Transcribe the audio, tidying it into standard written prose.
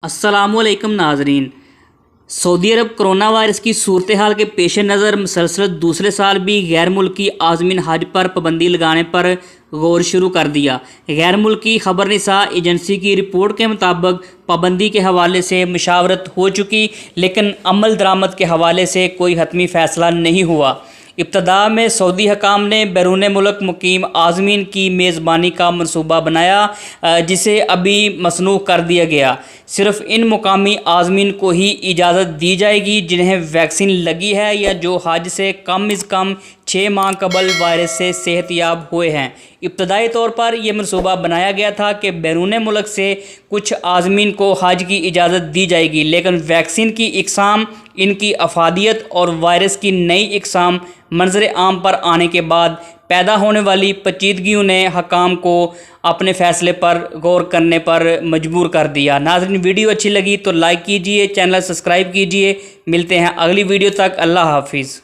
अस्सलामुअलैकुम नाजरीन। सऊदी अरब corona virus की सूरत हाल के पेश नज़र मुसलसल दूसरे साल भी गैर मुल्की आज़मीन हज पर पाबंदी लगाने पर गौर शुरू कर दिया। गैर मुल्की खबरनिसा एजेंसी की रिपोर्ट के मुताबिक पाबंदी के हवाले से मशावरत हो चुकी, लेकिन अमल दरामद के हवाले से कोई हतमी फ़ैसला नहीं हुआ। इब्तदा में सऊदी हकाम ने बैरून मुल्क मुकीम आज़मीन की मेज़बानी का मनसूबा बनाया, जिसे अभी मसनूख कर दिया गया। सिर्फ इन मुकामी आज़मीन को ही इजाज़त दी जाएगी जिन्हें वैक्सीन लगी है या जो हज से कम अज़ कम 6 माह कबल वायरस से सेहतयाब हुए हैं। इब्तदाई तौर पर यह मनसूबा बनाया गया था कि बैरून मुल्क से कुछ आज़मीन को हज की इजाज़त दी जाएगी, लेकिन वैक्सीन की इकसाम, इनकी अफादियत और वायरस की नई इकसाम मंजर आम पर आने के बाद पैदा होने वाली पेचीदगियों ने हकाम को अपने फ़ैसले पर गौर करने पर मजबूर कर दिया। नाज़रीन, वीडियो अच्छी लगी तो लाइक कीजिए, चैनल सब्सक्राइब कीजिए। मिलते हैं अगली वीडियो तक। अल्लाह हाफिज़।